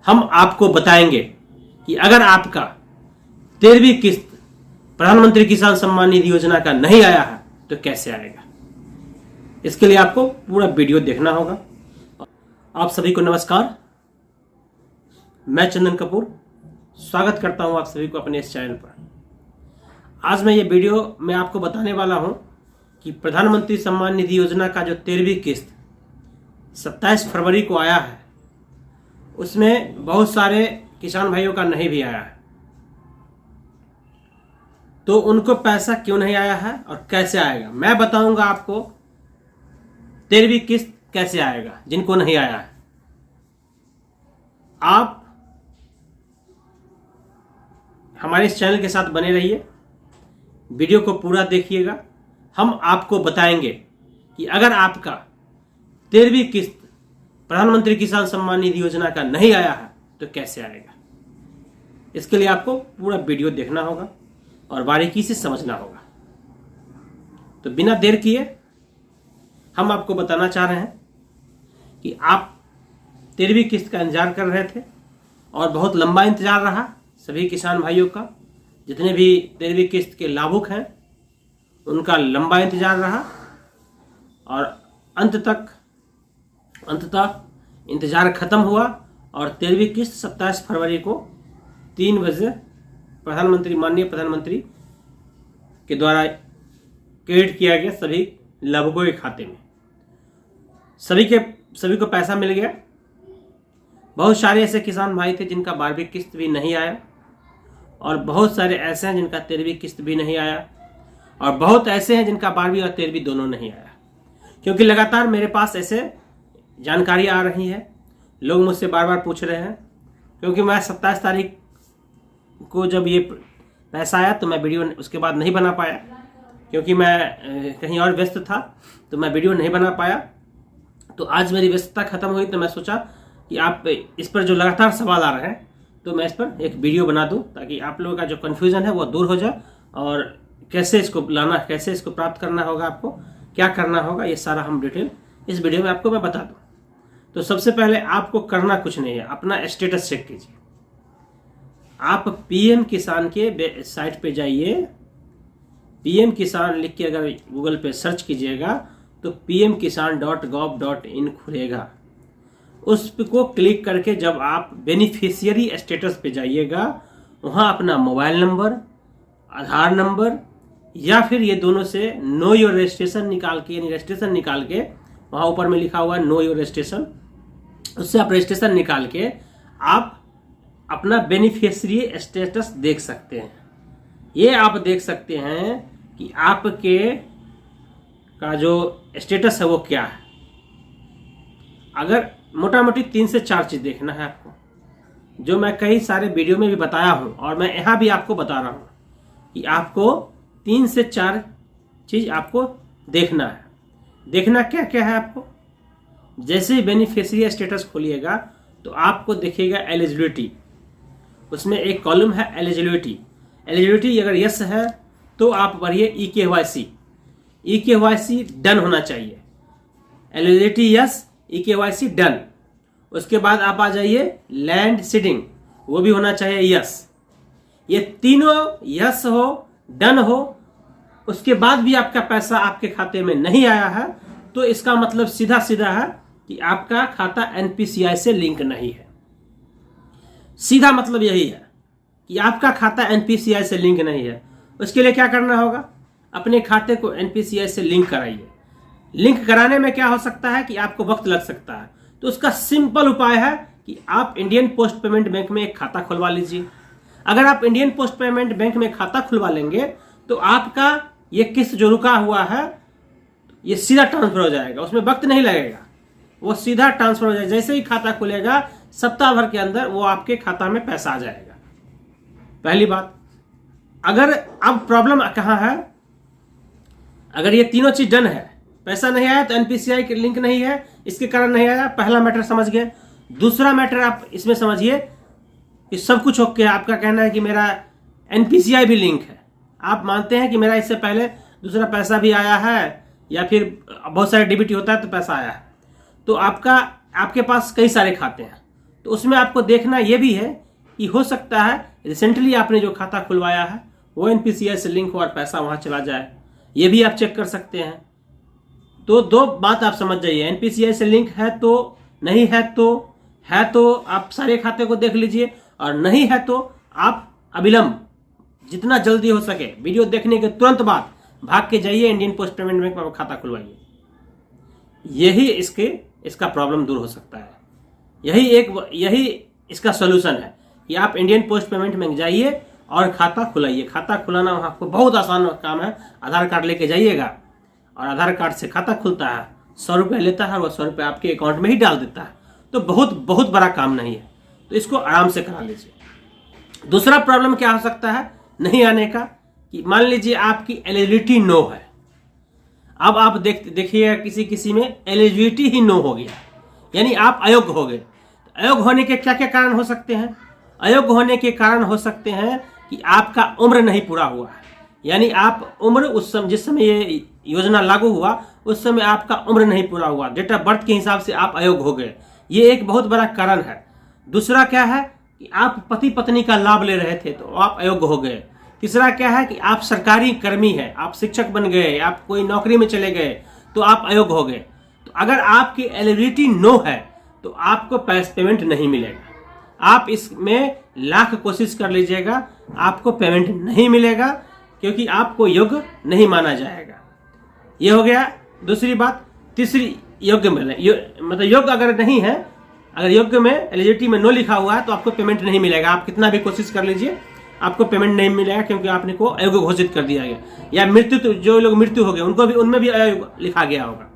हम आपको बताएंगे कि अगर आपका 13वीं किस्त प्रधानमंत्री किसान सम्मान निधि योजना का नहीं आया है तो कैसे आएगा। इसके लिए आपको पूरा वीडियो देखना होगा। आप सभी को नमस्कार, मैं चंदन कपूर स्वागत करता हूं आप सभी को अपने इस चैनल पर। आज मैं ये वीडियो में आपको बताने वाला हूं कि प्रधानमंत्री सम्मान निधि योजना का जो 13वीं किस्त 27 फरवरी को आया है, उसमें बहुत सारे किसान भाइयों का नहीं भी आया है। तो उनको पैसा क्यों नहीं आया है और कैसे आएगा, मैं बताऊंगा आपको 13वीं किस्त कैसे आएगा जिनको नहीं आया है। आप हमारे इस चैनल के साथ बने रहिए, वीडियो को पूरा देखिएगा। हम आपको बताएंगे कि अगर आपका 13वीं किस्त प्रधानमंत्री किसान सम्मान निधि योजना का नहीं आया है तो कैसे आएगा। इसके लिए आपको पूरा वीडियो देखना होगा और बारीकी से समझना होगा। तो बिना देर किए हम आपको बताना चाह रहे हैं कि आप 13वीं किस्त का इंतजार कर रहे थे और बहुत लंबा इंतजार रहा सभी किसान भाइयों का। जितने भी 13वीं किस्त के लाभुक हैं उनका लंबा इंतजार रहा और अंततः इंतजार खत्म हुआ और 13वीं किस्त 27 फरवरी को 3 बजे माननीय प्रधानमंत्री के द्वारा क्रेडिट किया गया सभी लाभुकों के खाते में। सभी को पैसा मिल गया। बहुत सारे ऐसे किसान भाई थे जिनका 12वीं किस्त भी नहीं आया और बहुत सारे ऐसे हैं जिनका 13वीं किस्त भी नहीं आया और बहुत ऐसे हैं जिनका 12वीं और 13वीं दोनों नहीं आया। क्योंकि लगातार मेरे पास ऐसे जानकारी आ रही है, लोग मुझसे बार बार पूछ रहे हैं। क्योंकि मैं 27 तारीख को जब ये पैसा आया तो मैं वीडियो उसके बाद नहीं बना पाया, क्योंकि मैं कहीं और व्यस्त था तो मैं वीडियो नहीं बना पाया। तो आज मेरी व्यस्तता खत्म हुई तो मैं सोचा कि आप इस पर जो लगातार सवाल आ रहे हैं तो मैं इस पर एक वीडियो बना दूं, ताकि आप लोगों का जो कन्फ्यूज़न है वो दूर हो जाए और कैसे इसको लाना, कैसे इसको प्राप्त करना होगा, आपको क्या करना होगा, ये सारा हम डिटेल इस वीडियो में आपको मैं बता दूं। तो सबसे पहले आपको करना कुछ नहीं है, अपना स्टेटस चेक कीजिए। आप पीएम किसान के साइट पे जाइए, पीएम किसान लिख के अगर गूगल पे सर्च कीजिएगा तो pmkisan.gov.in खुलेगा। उस को क्लिक करके जब आप बेनिफिशियरी स्टेटस पे जाइएगा, वहाँ अपना मोबाइल नंबर, आधार नंबर या फिर ये दोनों से नो योर रजिस्ट्रेशन निकाल के, यानी रजिस्ट्रेशन निकाल के, वहाँ ऊपर में लिखा हुआ है नो योर रजिस्ट्रेशन, उससे आप रजिस्ट्रेशन निकाल के आप अपना बेनिफिशियरी स्टेटस देख सकते हैं। ये आप देख सकते हैं कि आपके का जो स्टेटस है वो क्या है। अगर मोटा मोटी 3 से 4 चीज़ देखना है आपको, जो मैं कई सारे वीडियो में भी बताया हूँ और मैं यहाँ भी आपको बता रहा हूँ कि आपको 3 से 4 चीज़ आपको देखना है। देखना क्या क्या है आपको, जैसे ही बेनिफिशियरी स्टेटस खोलिएगा तो आपको दिखेगा एलिजिबिलिटी। उसमें एक कॉलम है एलिजिबिलिटी अगर यस है तो आप भरिए EKYC डन होना चाहिए। Eligibility yes, EKYC done. उसके बाद आप आ जाइए लैंड सीडिंग, वो भी होना चाहिए यस। ये तीनों यस हो, डन हो, उसके बाद भी आपका पैसा आपके खाते में नहीं आया है तो इसका मतलब सीधा सीधा है कि आपका खाता NPCI से लिंक नहीं है। सीधा मतलब यही है कि आपका खाता NPCI से लिंक नहीं है। उसके लिए क्या करना होगा, अपने खाते को NPCI से लिंक कराइए। लिंक कराने में क्या हो सकता है कि आपको वक्त लग सकता है, तो उसका सिंपल उपाय है कि आप इंडियन पोस्ट पेमेंट बैंक में एक खाता खुलवा लीजिए। अगर आप इंडियन पोस्ट पेमेंट बैंक में खाता खुलवा लेंगे तो आपका ये किस्त जो रुका हुआ है ये सीधा ट्रांसफर हो जाएगा, उसमें वक्त नहीं लगेगा, वो सीधा ट्रांसफर हो जाएगा। जैसे ही खाता खुलेगा सप्ताह भर के अंदर वो आपके खाता में पैसा आ जाएगा। पहली बात। अगर अब प्रॉब्लम कहाँ है, अगर ये तीनों चीज डन है, पैसा नहीं आया तो NPCI के लिंक नहीं है, इसके कारण नहीं आया, पहला मैटर समझ गए। दूसरा मैटर आप इसमें समझिए कि सब कुछ ओके है, आपका कहना है कि मेरा NPCI भी लिंक है, आप मानते हैं कि मेरा इससे पहले दूसरा पैसा भी आया है या फिर बहुत सारे डीबीटी होता है तो पैसा आया है, तो आपके पास कई सारे खाते हैं, तो उसमें आपको देखना ये भी है कि हो सकता है रिसेंटली आपने जो खाता खुलवाया है वो NPCI से लिंक हो और पैसा वहाँ चला जाए, ये भी आप चेक कर सकते हैं। तो दो बात आप समझ जाइए, NPCI से लिंक है तो नहीं है तो आप सारे खाते को देख लीजिए, और नहीं है तो आप अविलंब जितना जल्दी हो सके वीडियो देखने के तुरंत बाद भाग के जाइए इंडियन पोस्ट पेमेंट बैंक में खाता खुलवाइए। यही इसका प्रॉब्लम दूर हो सकता है। यही इसका सोल्यूशन है कि आप इंडियन पोस्ट पेमेंट बैंक जाइए और खाता खुलाइए। खाता खुलाना वहाँ आपको बहुत आसान काम है। आधार कार्ड लेके जाइएगा और आधार कार्ड से खाता खुलता है, 100 रुपये लेता है और 100 रुपये आपके अकाउंट में ही डाल देता है। तो बहुत बड़ा काम नहीं है, तो इसको आराम से करा लीजिए। दूसरा प्रॉब्लम क्या हो सकता है नहीं आने का, कि मान लीजिए आपकी एलिजिबिलिटी नो है। अब आप देखिए किसी में एलिजिबिलिटी ही नो हो गया, यानी आप अयोग्य हो गए। अयोग्य होने के क्या क्या कारण हो सकते हैं? अयोग्य होने के कारण हो सकते हैं कि आपका उम्र नहीं पूरा हुआ है, यानी आप उम्र उस समय जिस समय ये योजना लागू हुआ उस समय आपका उम्र नहीं पूरा हुआ, डेट ऑफ बर्थ के हिसाब से आप अयोग्य हो गए। ये एक बहुत बड़ा कारण है। दूसरा क्या है कि आप पति पत्नी का लाभ ले रहे थे तो आप अयोग्य हो गए। तीसरा क्या है कि आप सरकारी कर्मी हैं, आप शिक्षक बन गए, आप कोई नौकरी में चले गए तो आप अयोग्य हो गए। तो अगर आपकी एलिजिबिलिटी नो है तो आपको पेमेंट नहीं मिलेगा। आप इसमें लाख कोशिश कर लीजिएगा, आपको पेमेंट नहीं मिलेगा क्योंकि आपको योग्य नहीं माना जाएगा। ये हो गया दूसरी बात। तीसरी योग्य मतलब योग्य अगर नहीं है, अगर योग्य में एलिजिबिलिटी में नो लिखा हुआ है तो आपको पेमेंट नहीं मिलेगा। आप कितना भी कोशिश कर लीजिए आपको पेमेंट नहीं मिलेगा क्योंकि आपने को अयोग्य घोषित कर दिया गया। या मृत्यु, जो लोग मृत्यु हो गए उनमें भी अयोग्य लिखा गया होगा।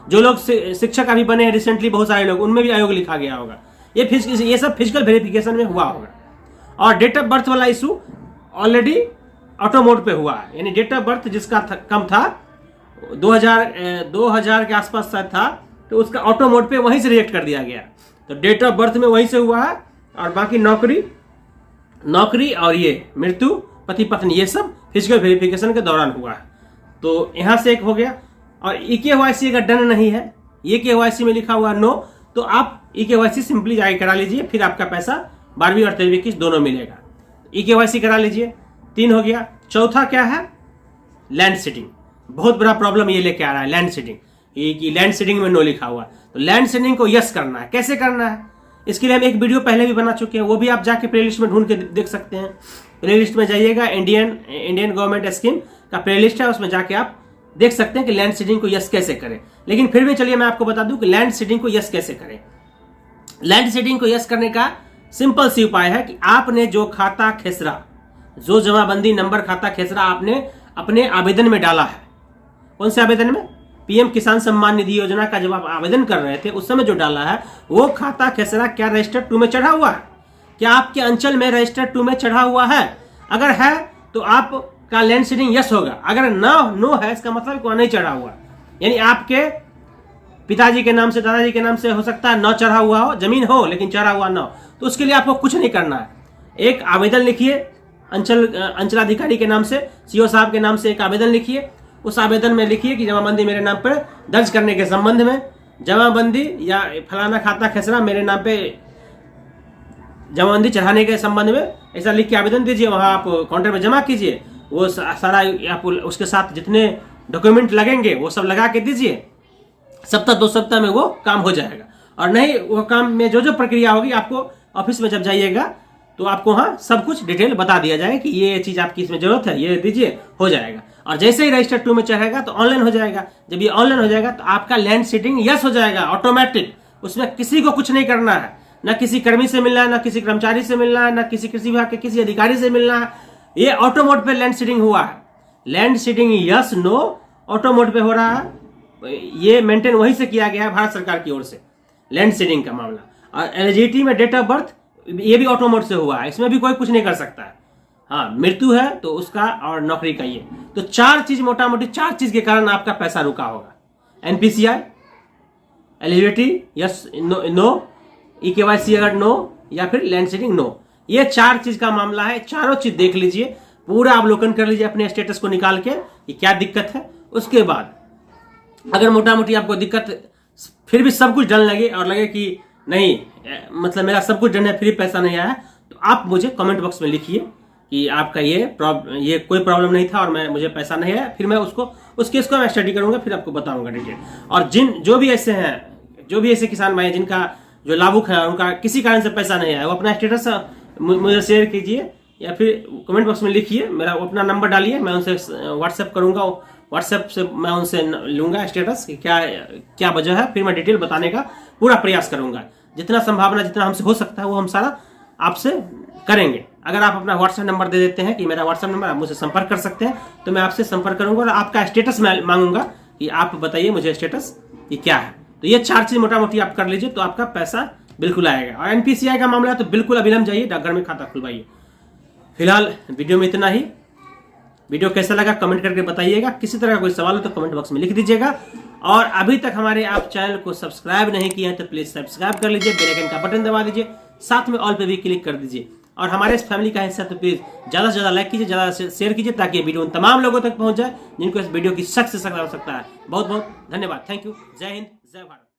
जो लोग शिक्षक अभी बने हैं रिसेंटली बहुत सारे लोग, उनमें भी अयोग्य लिखा गया होगा। ये सब फिजिकल वेरिफिकेशन में हुआ होगा। और डेट ऑफ बर्थ वाला इशू ऑलरेडी ऑटो मोड पे हुआ है, यानी डेट ऑफ बर्थ जिसका कम था 2000 के आसपास शायद था, तो उसका ऑटो मोड पे वहीं से रिजेक्ट कर दिया गया। तो डेट ऑफ बर्थ में वहीं से हुआ है, और बाकी नौकरी और ये मृत्यु, पति पत्नी, ये सब फिजिकल वेरिफिकेशन के दौरान हुआ है। तो यहाँ से एक हो गया। और EKYC अगर डन नहीं है, EKYC में लिखा हुआ नो, तो आप EKYC सिंपली जाके करा लीजिए, फिर आपका पैसा 12वीं और 13वीं किस्त दोनों मिलेगा। EKYC करा लीजिए। 3 हो गया। चौथा क्या है? Land seeding. बहुत बड़ा प्रॉब्लम ये लेके आ रहा है लैंड सीडिंग, कि लैंड सीडिंग में नो लिखा हुआ है। तो लैंड सीडिंग को यस करना है। कैसे करना है इसके लिए हम एक वीडियो पहले भी बना चुके हैं, वो भी आप जाके प्लेलिस्ट में ढूंढ के देख सकते हैं। प्लेलिस्ट में जाइएगा, इंडियन गवर्नमेंट स्कीम का प्लेलिस्ट है, उसमें जाके आप देख सकते हैं कि लैंड सीडिंग को यस कैसे करें। लेकिन फिर भी चलिए मैं आपको बता दूं कि लैंड सीडिंग को यस कैसे करें। लैंड सीडिंग को यस करने का सिंपल सी उपाय है कि आपने जो खाता खेसरा, जो जमाबंदी नंबर खाता खेसरा आपने अपने आवेदन में डाला है, कौन से आवेदन में? PM किसान सम्मान निधि योजना का जब आप आवेदन कर रहे थे उस समय जो डाला है वो खाता खेसरा क्या रजिस्टर 2 में चढ़ा हुआ है? क्या आपके अंचल में रजिस्टर 2 में चढ़ा हुआ है? अगर है तो आपका लैंड सीडिंग यस होगा। अगर नो है इसका मतलब वहां नहीं चढ़ा हुआ, यानी आपके पिताजी के नाम से, दादाजी के नाम से हो सकता है न चढ़ा हुआ हो, जमीन हो लेकिन चढ़ा हुआ न, तो उसके लिए आपको कुछ नहीं करना है। एक आवेदन लिखिए अंचलाधिकारी के नाम से, CO साहब के नाम से एक आवेदन लिखिए। उस आवेदन में लिखिए कि जमाबंदी मेरे नाम पर दर्ज करने के संबंध में, जमाबंदी या फलाना खाता खेसरा मेरे नाम पे जमाबंदी चढ़ाने के संबंध में, ऐसा लिख के आवेदन दीजिए। वहाँ आप काउंटर में जमा कीजिए। वो सारा आप उसके साथ जितने डॉक्यूमेंट लगेंगे वो सब लगा के दीजिए। सप्ताह 2 सप्ताह में वो काम हो जाएगा। और नहीं वो काम में जो प्रक्रिया होगी आपको ऑफिस में जब जाइएगा तो आपको वहाँ सब कुछ डिटेल बता दिया जाएगा कि ये चीज़ आपकी इसमें जरूरत है, ये दीजिए, हो जाएगा। और जैसे ही रजिस्टर 2 में चढ़ेगा तो ऑनलाइन हो जाएगा। जब ये ऑनलाइन हो जाएगा तो आपका लैंड सीडिंग यस हो जाएगा ऑटोमेटिक। उसमें किसी को कुछ नहीं करना है, ना किसी कर्मी से मिलना है, ना किसी कर्मचारी से मिलना है, ना किसी कृषि विभाग के किसी अधिकारी से मिलना है। ये ऑटो मोड पे लैंड सीडिंग हुआ है। Land seeding yes no auto mode पे हो रहा है। ये मेंटेन वहीं से किया गया है भारत सरकार की ओर से, लैंड सीडिंग का मामला। और एलिजिबिलिटी में डेट ऑफ बर्थ ये भी ऑटो मोड से हुआ है, इसमें भी कोई कुछ नहीं कर सकता है। हाँ, मृत्यु है तो उसका, और नौकरी का ये, तो 4 चीज, मोटा मोटी 4 चीज के कारण आपका पैसा रुका होगा। NPCI, eligibility yes no, EKYC अगर नो, या फिर लैंड सीडिंग नो। ये 4 चीज का मामला है। चारों चीज देख लीजिए, पूरा अवलोकन कर लीजिए अपने स्टेटस को निकाल के कि क्या दिक्कत है। उसके बाद अगर मोटा मोटी आपको दिक्कत फिर भी सब कुछ डन लगे और लगे कि नहीं मतलब मेरा सब कुछ डन है, फिर पैसा नहीं आया, तो आप मुझे कमेंट बॉक्स में लिखिए कि आपका ये कोई प्रॉब्लम नहीं था और मुझे पैसा नहीं आया, फिर मैं उस केस को मैं स्टडी करूंगा, फिर आपको बताऊंगा डिटेल। और जो भी ऐसे किसान भाई जिनका जो लाभुक है उनका किसी कारण से पैसा नहीं आया, वो अपना स्टेटस मुझे शेयर कीजिए या फिर कमेंट बॉक्स में लिखिए, मेरा अपना नंबर डालिए, मैं उनसे व्हाट्सएप करूंगा, व्हाट्सएप से मैं उनसे लूंगा स्टेटस कि क्या वजह है, फिर मैं डिटेल बताने का पूरा प्रयास करूंगा। जितना संभावना जितना हमसे हो सकता है वो हम सारा आपसे करेंगे। अगर आप अपना व्हाट्सएप नंबर दे देते हैं कि मेरा व्हाट्सएप नंबर, आप मुझसे संपर्क कर सकते हैं, तो मैं आपसे संपर्क करूंगा और आपका स्टेटस मैं मांगूंगा कि आप बताइए मुझे स्टेटस ये क्या है। तो ये 4 चीज मोटा मोटी आप कर लीजिए तो आपका पैसा बिल्कुल आएगा। और एनपीसीआई का मामला है तो बिल्कुल अविलंब जाइए डाकघर में खाता खुलवाइए। फिलहाल वीडियो में इतना ही। वीडियो कैसा लगा कमेंट करके बताइएगा। किसी तरह का कोई सवाल हो तो कमेंट बॉक्स में लिख दीजिएगा। और अभी तक हमारे आप चैनल को सब्सक्राइब नहीं किए हैं तो प्लीज सब्सक्राइब कर लीजिए, बेल आइकन का बटन दबा दीजिए, साथ में ऑल पे भी क्लिक कर दीजिए। और हमारे इस फैमिली का हिस्सा तो प्लीज ज्यादा से ज्यादा लाइक कीजिए, ज्यादा से शेयर कीजिए, ताकि ये वीडियो उन तमाम लोगों तक पहुंच जाए जिनको इस वीडियो की सख्त से सख्त आवश्यकता है। बहुत बहुत धन्यवाद। Thank you. जय हिंद, जय भारत।